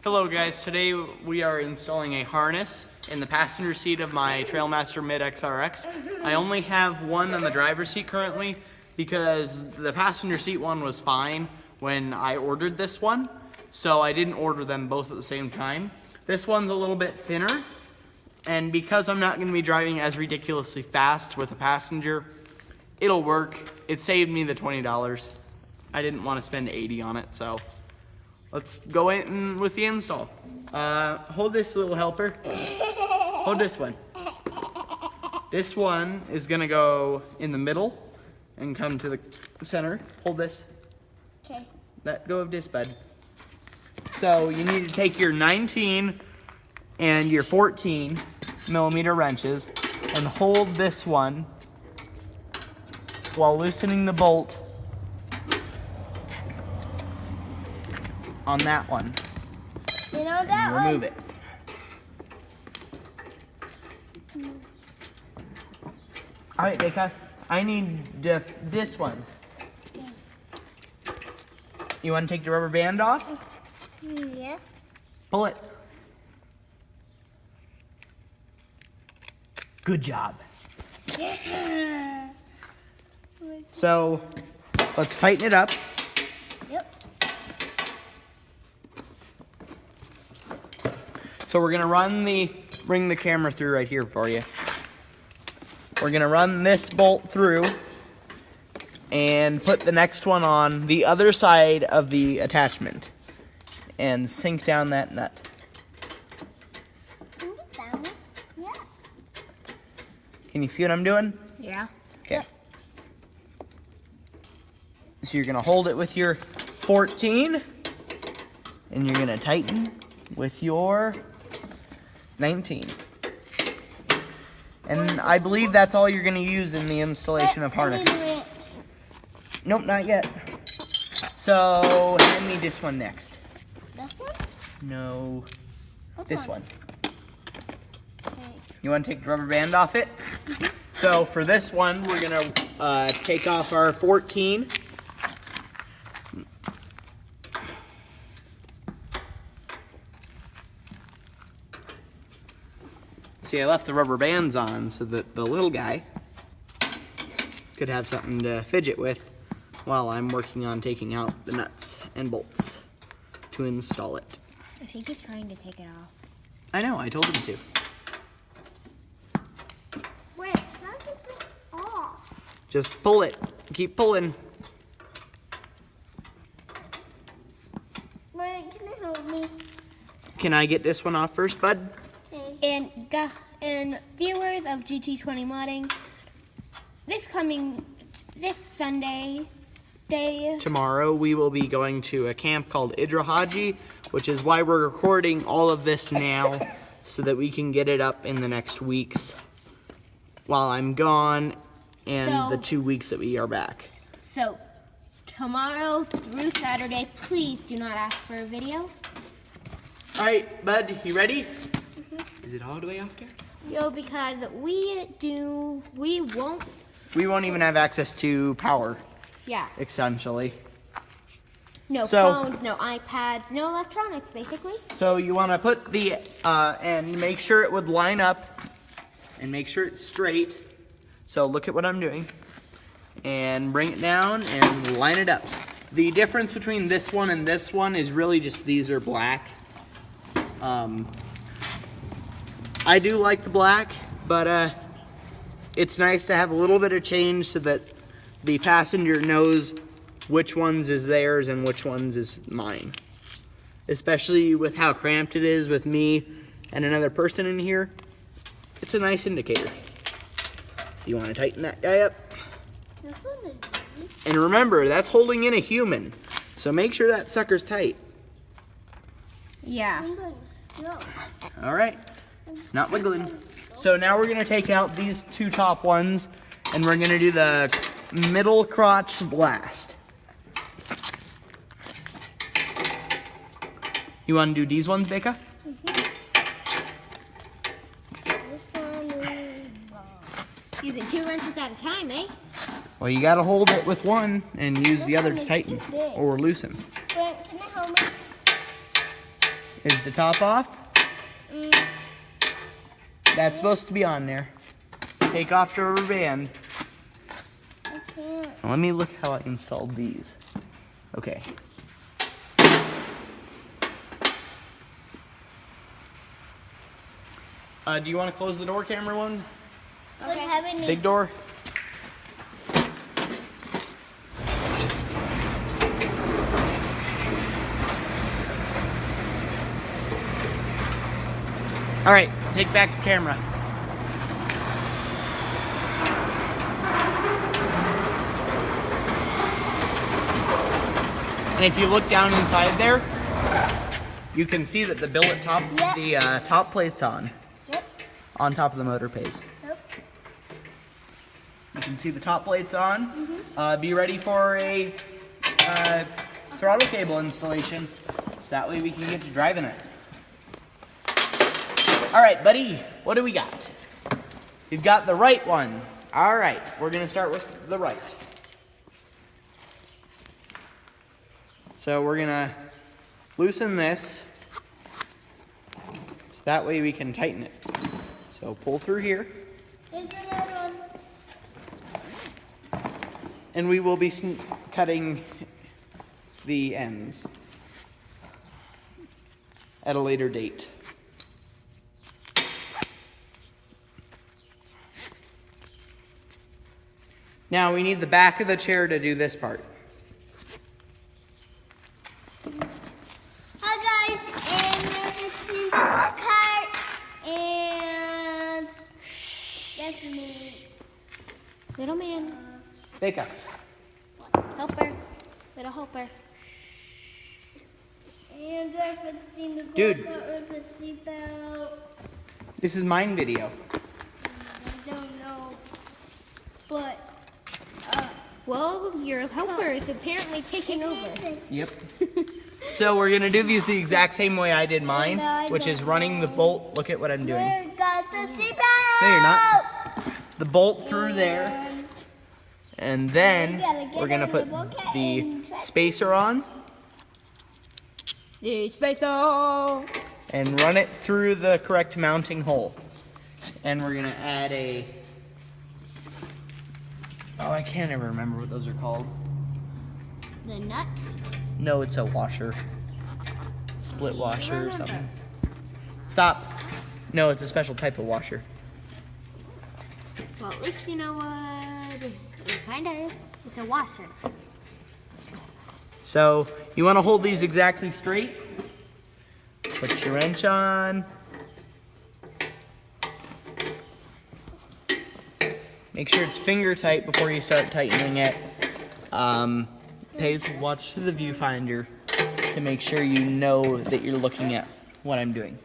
Hello guys, today we are installing a harness in the passenger seat of my Trailmaster Mid XRX. I only have one on the driver's seat currently because the passenger seat one was fine when I ordered this one, so I didn't order them both at the same time. This one's a little bit thinner, and because I'm not going to be driving as ridiculously fast with a passenger, it'll work. It saved me the $20. I didn't want to spend $80 on it, so let's go in with the install. Hold this little helper. Hold this one. This one is gonna go in the middle and come to the center. Hold this. Okay. Let go of this, bud. So you need to take your 19 and your 14 millimeter wrenches and hold this one while loosening the bolt on that one. You know that one? Remove it. All right, Becca, I need this one. You want to take the rubber band off? Yeah. Pull it. Good job. Yeah. So, let's tighten it up. Yep. So we're gonna bring the camera through right here for you. We're gonna run this bolt through and put the next one on the other side of the attachment and sink down that nut. Yeah. Can you see what I'm doing? Yeah. Okay. So you're gonna hold it with your 14 and you're gonna tighten with your 19. And I believe that's all you're gonna use in the installation of harnesses. Nope, not yet. So hand me this one next. This one? No, Which this one. Okay. You wanna take the rubber band off it? So for this one, we're gonna take off our 14. See, I left the rubber bands on so that the little guy could have something to fidget with while I'm working on taking out the nuts and bolts to install it. I think he's trying to take it off. I know, I told him to. Wait, how is this off? Just pull it. Keep pulling. Wait, can you help me? Can I get this one off first, bud? And viewers of GT20 Modding, this Sunday day. Tomorrow we will be going to a camp called Idrahaji, which is why we're recording all of this now so that we can get it up in the next weeks while I'm gone and the 2 weeks that we are back. So tomorrow through Saturday, please do not ask for a video. All right, bud, you ready? Is it all the way off there? Yo, because we won't. We won't even have access to power, Yeah. essentially. No So- phones, no iPads, no electronics, basically. So you want to put the, and make sure it would line up and make sure it's straight. So look at what I'm doing. And bring it down and line it up. The difference between this one and this one is really just these are black. I do like the black, but it's nice to have a little bit of change so that the passenger knows which ones is theirs and which ones is mine. Especially with how cramped it is with me and another person in here, it's a nice indicator. So you want to tighten that guy up. And remember, that's holding in a human. So make sure that sucker's tight. Yeah. All right, it's not wiggling. So now we're gonna take out these two top ones and we're gonna do the middle crotch blast. You wanna do these ones, Becca? Using 2 wrenches at a time, eh? Well, you gotta hold it with one and use the other to tighten or loosen. Can I help me? Is the top off? That's supposed to be on there. Take off the rubber band. I can't. Let me look how I installed these. Okay. Do you want to close the door, camera one? Okay. Big door? All right, take back the camera. And if you look down inside there, you can see that the billet top, the top plate's on. Yep. On top of the motor pays. Yep. You can see the top plate's on. Be ready for a throttle cable installation, so that way we can get to driving it. All right, buddy, what do we got? We've got the right one. All right, we're gonna start with the right. So we're gonna loosen this, so that way we can tighten it. So pull through here. And we will be cutting the ends at a later date. Now we need the back of the chair to do this part. Hi guys, and this is the go-kart, and that's me. Little man. Becca. Helper. Little helper. And they're fixing the Dude. go-kart with a seatbelt. This is mine video. I don't know. But, well, your helper is apparently taking over. Yep. So we're gonna do these the exact same way I did mine, which is running the bolt. Look at what I'm doing. We got the seatbelt! No, you're not. The bolt through there, and then we're gonna put the spacer on The spacer! and run it through the correct mounting hole. And we're gonna add a, oh, I can't ever remember what those are called. The nuts? No, it's a washer. Split washer or something. Stop. No, it's a special type of washer. Well, at least you know what it kind of is. It's a washer. So you want to hold these exactly straight. Put your wrench on. Make sure it's finger tight before you start tightening it. Pays, watch the viewfinder to make sure you know that you're looking at what I'm doing.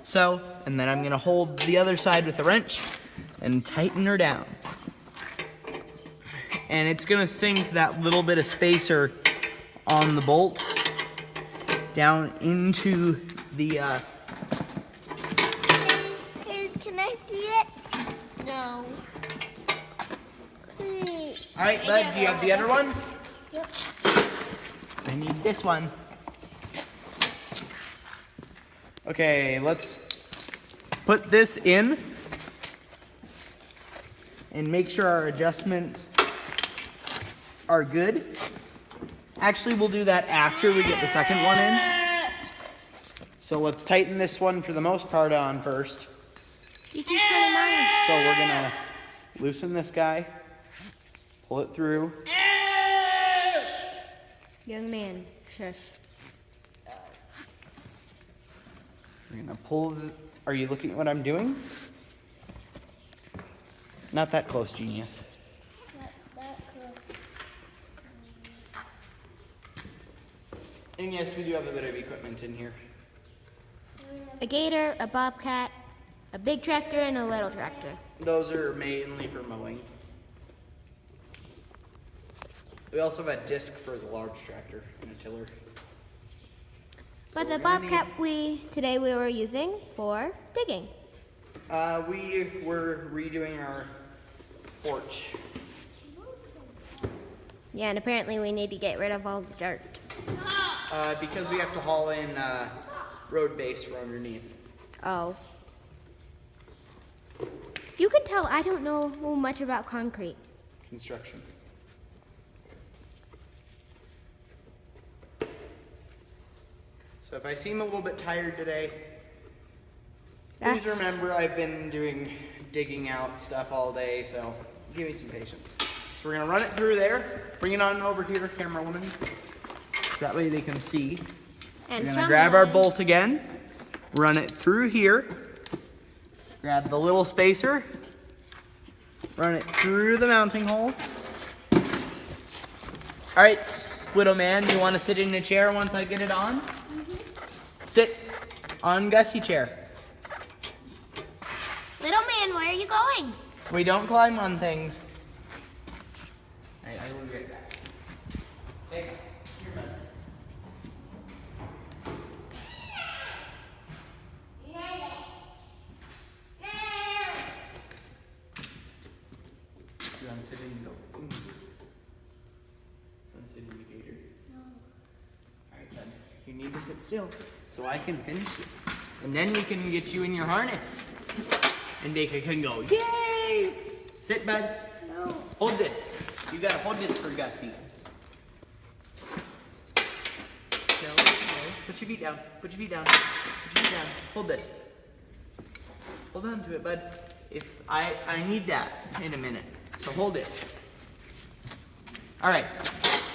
So, and then I'm gonna hold the other side with a wrench and tighten her down. And it's gonna sink that little bit of spacer on the bolt down into the, Can I see it? No. Please. all right, bud, do you have the other one? Yep. I need this one. Okay, let's put this in and make sure our adjustments are good. Actually, we'll do that after we get the second one in. So let's tighten this one for the most part on first. You keep putting mine. So we're gonna loosen this guy, pull it through. Young man, shush. We're gonna pull the, are you looking at what I'm doing? Not that close, genius. And yes, we do have a bit of equipment in here. A gator, a bobcat, a big tractor, and a little tractor. Those are mainly for mowing. We also have a disc for the large tractor and a tiller. So But the we're gonna bobcat today we were using for digging. we were redoing our porch. Yeah, and apparently we need to get rid of all the dirt. Because we have to haul in road base for underneath. Oh. You can tell I don't know much about concrete. Construction. So if I seem a little bit tired today, please remember I've been digging out stuff all day, so give me some patience. So we're gonna run it through there, bring it on over here, camera woman. That way they can see. And we're gonna grab our bolt again, run it through here, grab the little spacer, run it through the mounting hole. All right, Widow Man, you wanna sit in a chair once I get it on? Sit on Gussie chair. Little man, where are you going? We don't climb on things. All right, I will be right back. Hey, here, bud. You want to sit in and go, ooh. Want to sit in the gator? No. All right, bud. You need to sit still so I can finish this. And then we can get you in your harness. And they can go, yay! Sit, bud. No. Hold this. You gotta hold this for Gussie. No. Put your feet down. Put your feet down. Put your feet down. Hold this. Hold on to it, bud. If I need that in a minute. So hold it. All right.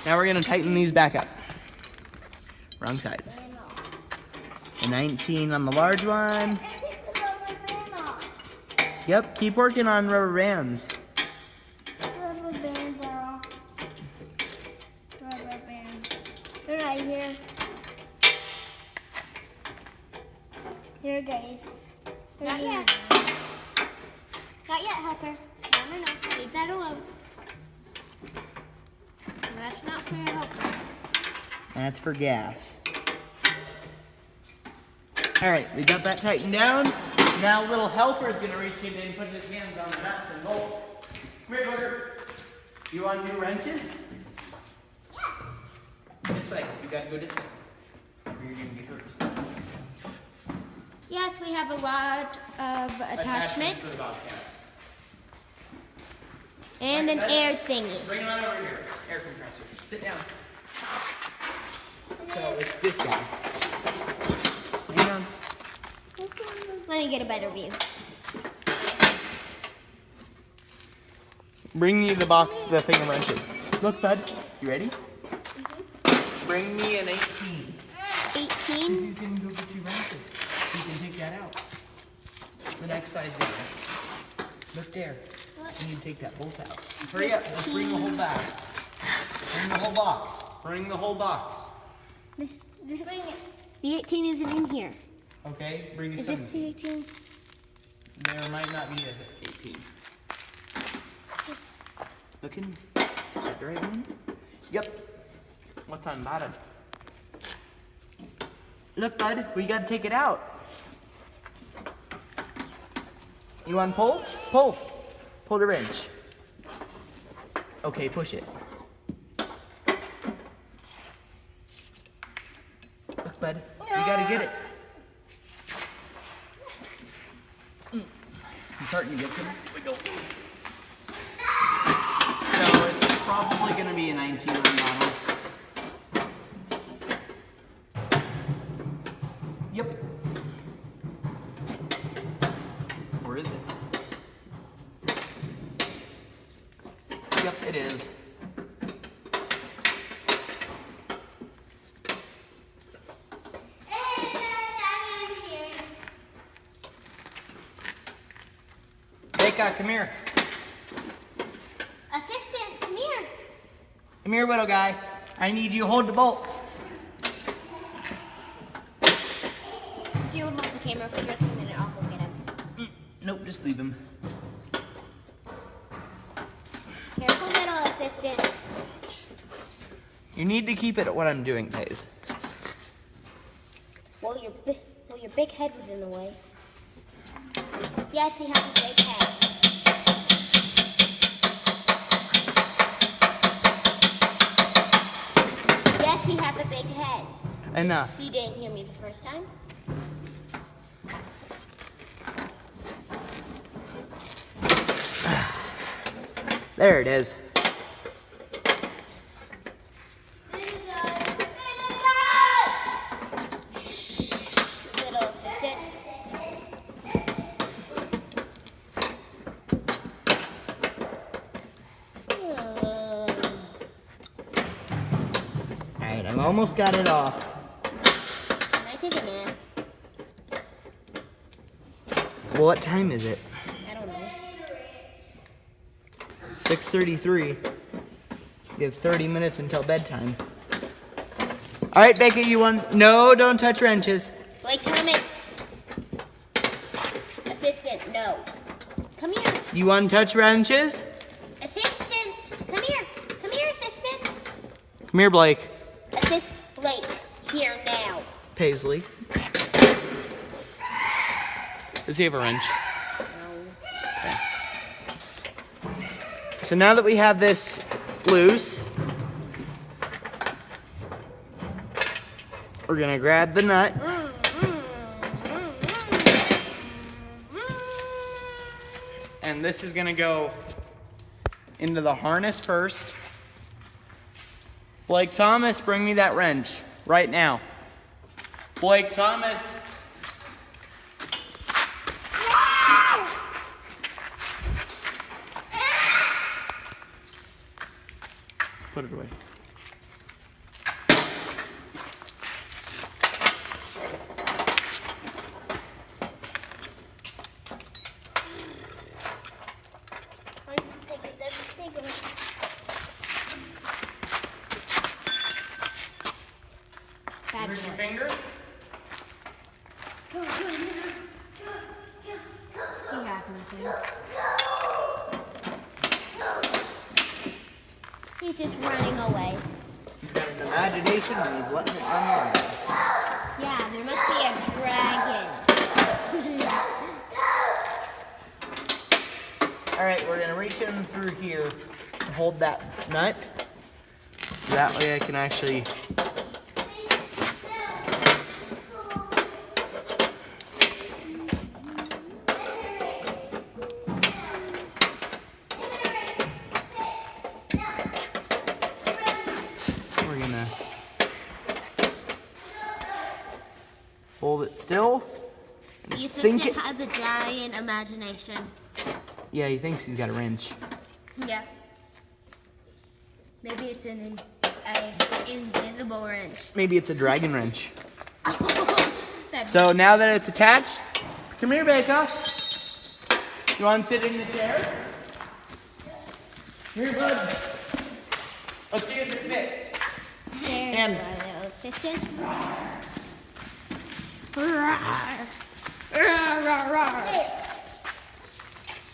Now we're gonna tighten these back up. Wrong sides. A 19 on the large one. Yep, keep working on rubber bands. Rubber bands are off. Rubber bands. They're right here. Here, guys. Not yet. Not yet, helper. No. Leave that alone. That's not for your helper. That's for gas. All right, we got that tightened down. Now little helper's gonna reach in and put his hands on the nuts and bolts. Come here, Booger. You want new wrenches? Yeah. This way. You gotta go this way. Or you're gonna get hurt. Yes, we have a lot of attachments for the Bobcat. and an air thingy. Bring it on over here. Air compressor. Sit down. So it's this guy. Hang on. Let me get a better view. Bring me the box, the thing of wrenches. Look, bud. You ready? Bring me an 18. 18. You can go get your wrenches. You can take that out. The next size down. Look there. You need to take that bolt out. Hurry up. Let's bring the whole box. Bring the whole box. Bring the whole box. The 18 isn't in here. Okay, bring you Is some. this the 18? There might not be a 18. Looking. Is that the right one? Yep. What's on bottom? Look, bud. We gotta take it out. You want to pull? Pull. Pull the wrench. Okay, push it. Look, bud. You gotta get it. I'm starting to get some wiggle. So it's probably gonna be a 19 on model. Yep. Or is it? Yep, it is. Becca, come here. Assistant, come here. Come here, little guy. I need you to hold the bolt. If you would hold the camera for just a minute, I'll go get him. Nope, just leave him. Careful, little assistant. You need to keep it at what I'm doing, Paige. Well, your big head was in the way. Yes, he has a big head. Yes, he has a big head. Enough. You didn't hear me the first time. There it is. Little assistant. Alright, I've almost got it off. Can I take a nap? Well, what time is it? I don't know. 6:33. You have 30 minutes until bedtime. Alright, Becca, you want... No, don't touch wrenches. Blake Thomas. Assistant, no. Come here. You want to touch wrenches? Assistant, come here. Come here, assistant. Come here, Blake. Assist Blake, here now. Paisley. Does he have a wrench? Okay. So now that we have this loose, we're gonna grab the nut. And this is gonna go into the harness first. Blake Thomas, bring me that wrench right now. Blake Thomas. Put it away. Bad Where's your boy. fingers? He has nothing. He's just running away. He's got an imagination and he's letting it run wild. Yeah, there must be a dragon. Alright, we're gonna reach in through here to hold that nut. So that way I can actually... We're gonna hold it still and The sink it. assistant has a giant imagination. Yeah, he thinks he's got a wrench. Yeah. Maybe it's an invisible wrench. Maybe it's a dragon wrench. That's So now that it's attached, come here, Becca. You want to sit in the chair? Here, bud. Let's see if it fits. there's And- my little assistant.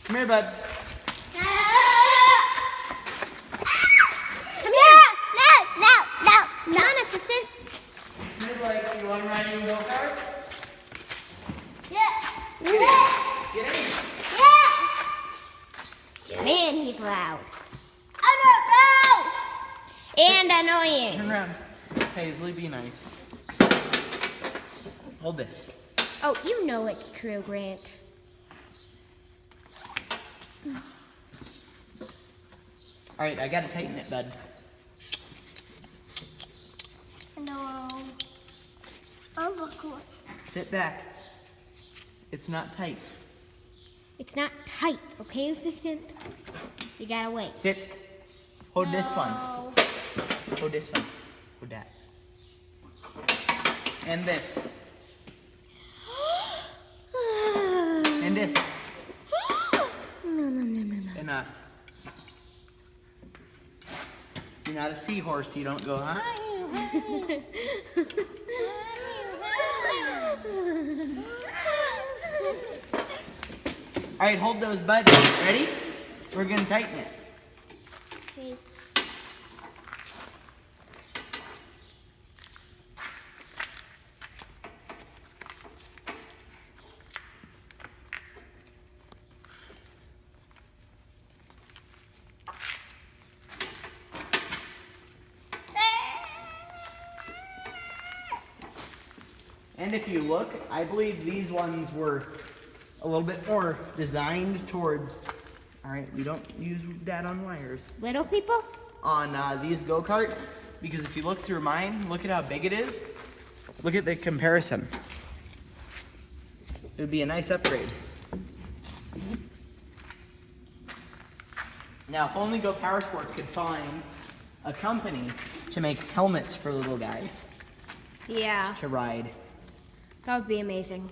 Come here, bud. Come here. No. Come on, assistant. Come here, Blake. You want to ride in your go-kart? Get in. Man, he's loud. And annoying. Turn around. Paisley, be nice. Hold this. Oh, you know it's true, Grant. All right, I gotta tighten it, bud. No. Sit back. It's not tight. It's not tight, okay, assistant? You gotta wait. Sit. Hold this one. Hold this one. Hold that. And this. And this. No. Enough. You're not a seahorse, you don't go, huh? All right, hold those buds. Ready? We're gonna tighten it. Okay. And if you look, I believe these ones were a little bit more designed towards, all right, we don't use that on wires, Little people? on these go-karts, because if you look through mine, look at how big it is. Look at the comparison. It would be a nice upgrade. Now, if only Go Power Sports could find a company to make helmets for little guys Yeah, to ride. that would be amazing.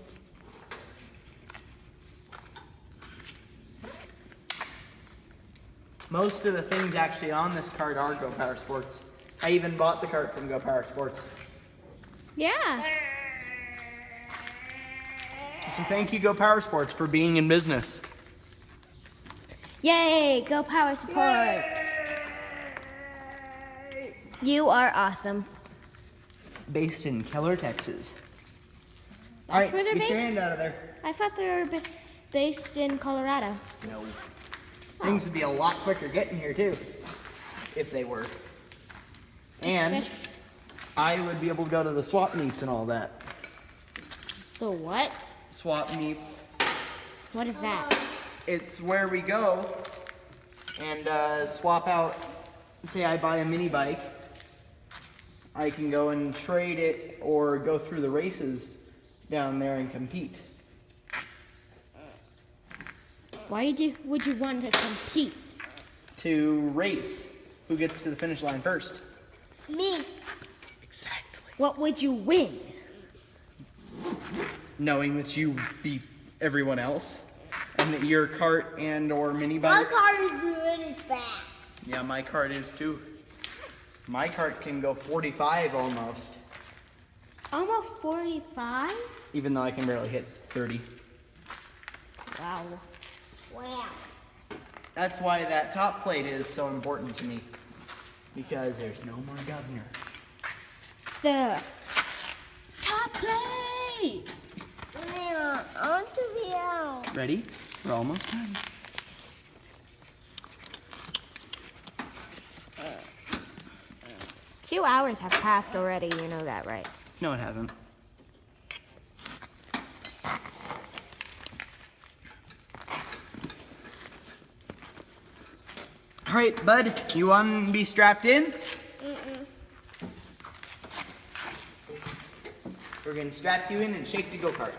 Most of the things actually on this cart are Go Power Sports. I even bought the cart from Go Power Sports. Yeah. So thank you, Go Power Sports, for being in business. Yay, Go Power Sports. You are awesome. Based in Keller, Texas. That's All right, where they're get your based? hand out of there. I thought they were based in Colorado. No. Things would be a lot quicker getting here too, if they were. And I would be able to go to the swap meets and all that. The what? Swap meets. What is that? It's where we go and swap out. Say I buy a mini bike, I can go and trade it or go through the races down there and compete. Why would you want to compete? To race who gets to the finish line first. Me. Exactly. What would you win? Knowing that you beat everyone else and that your cart and or mini bike. car is really fast. Yeah, my cart is too. My cart can go 45 almost, Almost 45? even though I can barely hit 30. Wow. Wow. That's why that top plate is so important to me, because there's no more governor. The top plate. Yeah, I want to be out. Ready? We're almost done. Two hours have passed already, you know that, right? No, it hasn't. All right, bud, you want to be strapped in? We're going to strap you in and shake the go-kart.